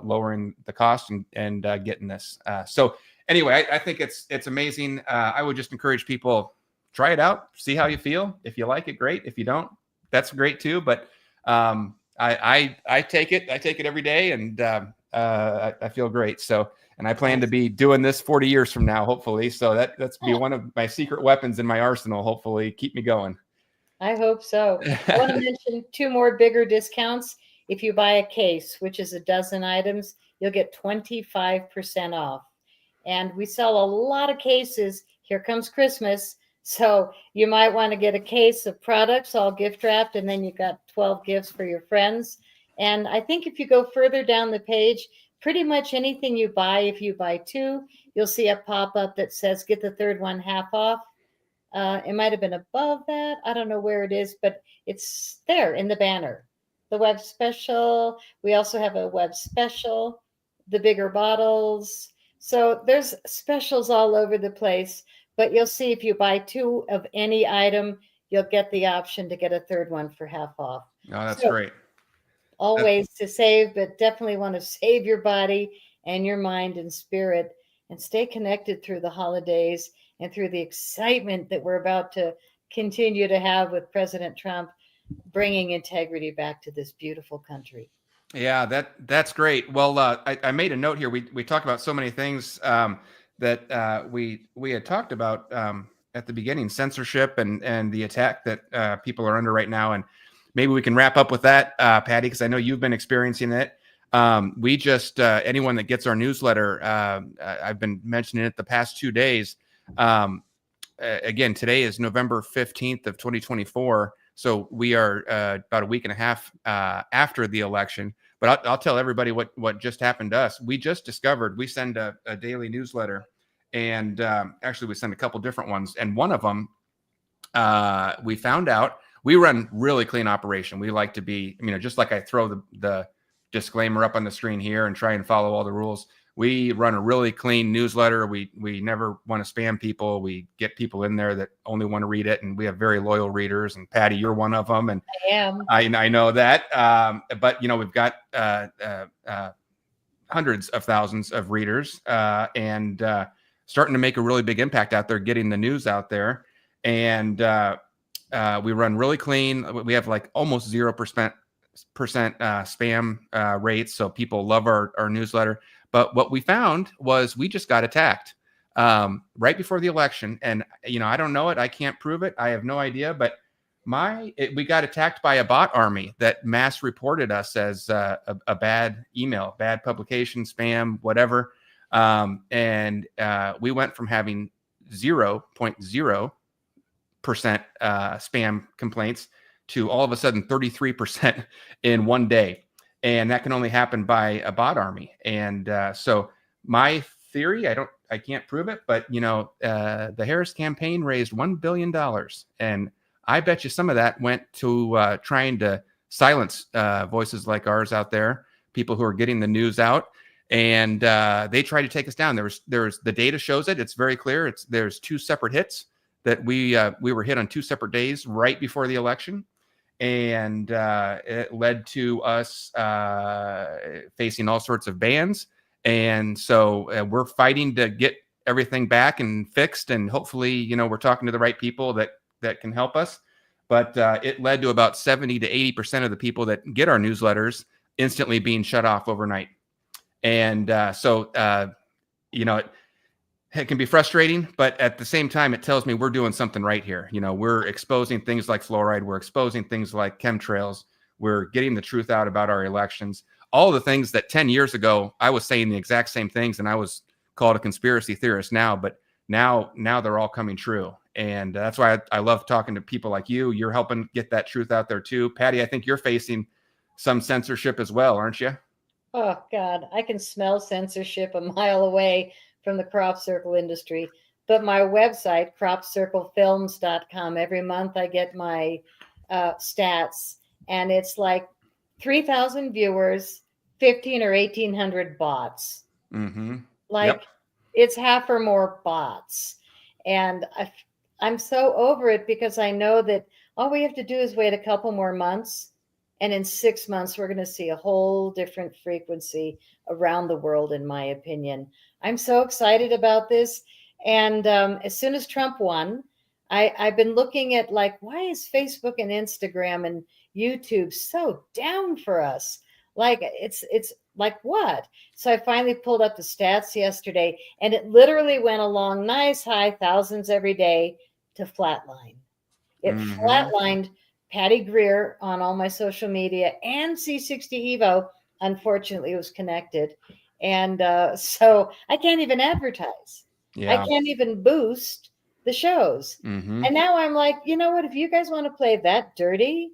lowering the cost and getting this. So anyway, I think it's amazing. I would just encourage people, try it out, see how you feel. If you like it, great. If you don't, that's great too. But I take it every day, and I feel great. So, and I plan to be doing this 40 years from now, hopefully. So that's be one of my secret weapons in my arsenal. Hopefully, keep me going. I hope so. I want to mention 2 more bigger discounts. If you buy a case, which is a dozen items, you'll get 25% off. And we sell a lot of cases. Here comes Christmas. So you might want to get a case of products all gift wrapped, and then you got 12 gifts for your friends. And I think if you go further down the page, pretty much anything you buy, if you buy 2, you'll see a pop-up that says get the third one half off. It might have been above that. I don't know where it is, but it's there in the banner. The web special. We also have a web special, the bigger bottles. So there's specials all over the place. But you'll see if you buy 2 of any item, you'll get the option to get a third one for half off. Oh, that's great. Always to save, but definitely want to save your body and your mind and spirit and stay connected through the holidays and through the excitement that we're about to continue to have with President Trump bringing integrity back to this beautiful country. Yeah, that's great. Well, I made a note here. We talked about so many things that we had talked about at the beginning, censorship and the attack that people are under right now. And maybe we can wrap up with that, Patty, because I know you've been experiencing it. We just, anyone that gets our newsletter, I've been mentioning it the past 2 days. Again, today is November 15th of 2024. So we are about a week and a half after the election. But I'll tell everybody what just happened to us. We just discovered we send a daily newsletter, and actually we send a couple different ones. And one of them, we found out we run really clean operation. We like to be, just like I throw the disclaimer up on the screen here and try and follow all the rules. We run a really clean newsletter. We never want to spam people. We get people in there that only want to read it, and we have very loyal readers. And Patty, you're one of them, and I am. I know that. But we've got hundreds of thousands of readers, and starting to make a really big impact out there, getting the news out there. And we run really clean. We have like almost 0% spam rates, so people love our newsletter. But what we found was we just got attacked right before the election. And, I don't know it. I can't prove it. I have no idea. But we got attacked by a bot army that mass reported us as a bad email, bad publication, spam, whatever. And we went from having 0.0% spam complaints to all of a sudden 33% in 1 day. And that can only happen by a bot army. And so my theory, I can't prove it, but the Harris campaign raised $1 billion. And I bet you some of that went to trying to silence voices like ours out there, people who are getting the news out. And they tried to take us down. There's the data shows it. It's very clear. There's 2 separate hits that we were hit on 2 separate days right before the election. And it led to us facing all sorts of bans. And so we're fighting to get everything back and fixed. And hopefully, we're talking to the right people that can help us. But it led to about 70 to 80% of the people that get our newsletters instantly being shut off overnight. And so it can be frustrating, but at the same time, it tells me we're doing something right here. We're exposing things like fluoride. We're exposing things like chemtrails. We're getting the truth out about our elections. All the things that 10 years ago, I was saying the exact same things, and I was called a conspiracy theorist now, but now they're all coming true. And that's why I love talking to people like you. You're helping get that truth out there too. Patty, I think you're facing some censorship as well, aren't you? Oh, God, I can smell censorship a mile away from the crop circle industry. But my website, cropcirclefilms.com, every month I get my stats, and it's like 3,000 viewers, 15 or 1,800 bots. Mm-hmm. Like Yep. it's half or more bots. And I'm so over it because I know that all we have to do is wait a couple more months. And in 6 months, we're going to see a whole different frequency around the world, in my opinion. I'm so excited about this. And as soon as Trump won, I've been looking at like, why is Facebook and Instagram and YouTube so down for us? Like it's like what? So I finally pulled up the stats yesterday, and it literally went along nice high thousands every day to flatline. It flatlined Patty Greer on all my social media, and C60 Evo, unfortunately, was connected. And so I can't even advertise. I Yeah. can't even boost the shows. Mm-hmm. And now I'm like, you know what? If you guys want to play that dirty,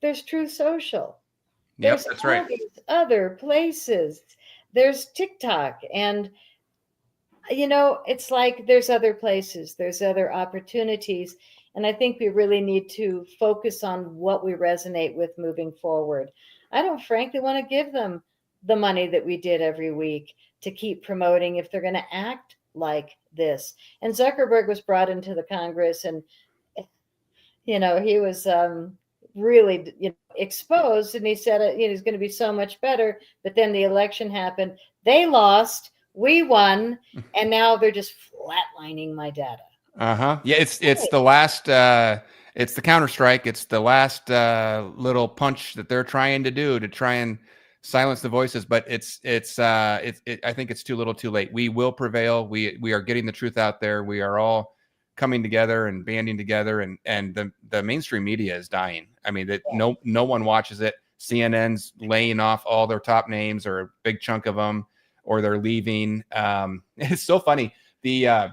there's True Social. Yep, There's that's all right. these other places. There's TikTok, and it's like there's other places, there's other opportunities, and I think we really need to focus on what we resonate with moving forward. I don't frankly want to give them the money that we did every week to keep promoting if they're going to act like this. And Zuckerberg was brought into the Congress, and he was really exposed, and he said he's going to be so much better. But then the election happened, they lost, we won, and now they're just flatlining my data. Uh-huh. Yeah, it's the last it's the counter-strike. It's the last little punch that they're trying to do to try and silence the voices, but I think it's too little too late. We will prevail. We are getting the truth out there. We are all coming together and banding together, and the mainstream media is dying. I mean, no one watches it. CNN's laying off all their top names, or a big chunk of them, or they're leaving. It's so funny. The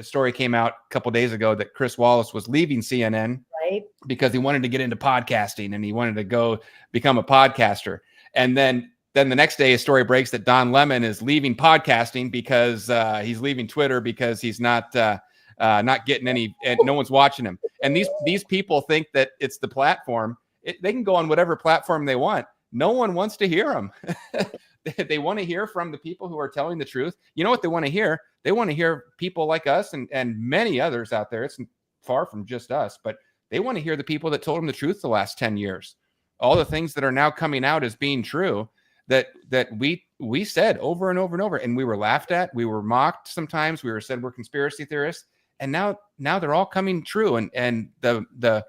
story came out a couple days ago that Chris Wallace was leaving CNN, right, because he wanted to get into podcasting and he wanted to go become a podcaster. And then the next day, a story breaks that Don Lemon is leaving podcasting because he's leaving Twitter because he's not getting any, no one's watching him. And these people think that it's the platform. They can go on whatever platform they want. No one wants to hear them. They want to hear from the people who are telling the truth. You know what they want to hear? They want to hear people like us and many others out there. It's far from just us, but they want to hear the people that told them the truth the last 10 years. All the things that are now coming out as being true that we said over and over and over, and we were laughed at, we were mocked sometimes, we were said we're conspiracy theorists, and now they're all coming true. And the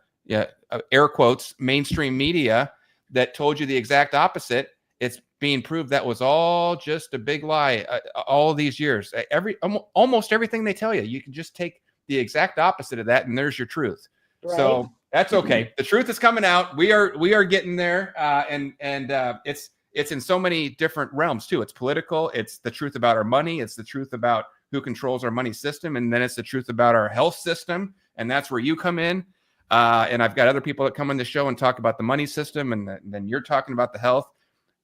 air quotes mainstream media that told you the exact opposite, it's being proved that was all just a big lie all these years. Almost everything they tell you, you can just take the exact opposite of that, and there's your truth. Right. So that's okay. The truth is coming out. We are getting there, and it's in so many different realms too. It's political. It's the truth about our money. It's the truth about who controls our money system, and then it's the truth about our health system, and that's where you come in. And I've got other people that come on the show and talk about the money system, and then you're talking about the health.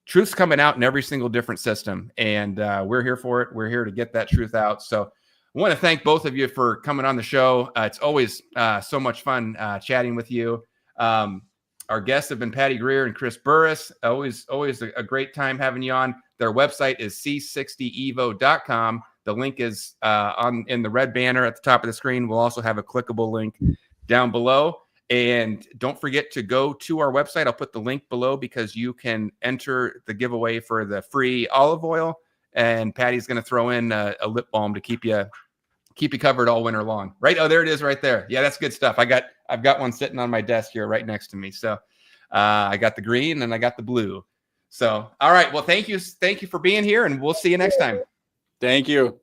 Truth's coming out in every single different system, and we're here for it. We're here to get that truth out. So I want to thank both of you for coming on the show. It's always so much fun chatting with you. Our guests have been Patty Greer and Chris Burres. Always a great time having you on. Their website is c60evo.com. The link is in the red banner at the top of the screen. We'll also have a clickable link down below. And don't forget to go to our website. I'll put the link below because you can enter the giveaway for the free olive oil. And Patty's going to throw in a lip balm to keep you covered all winter long. Right? Oh, there it is right there. Yeah, that's good stuff. I've got one sitting on my desk here right next to me. So I got the green and I got the blue. So, all right. Well, thank you for being here, and we'll see you next time. Thank you.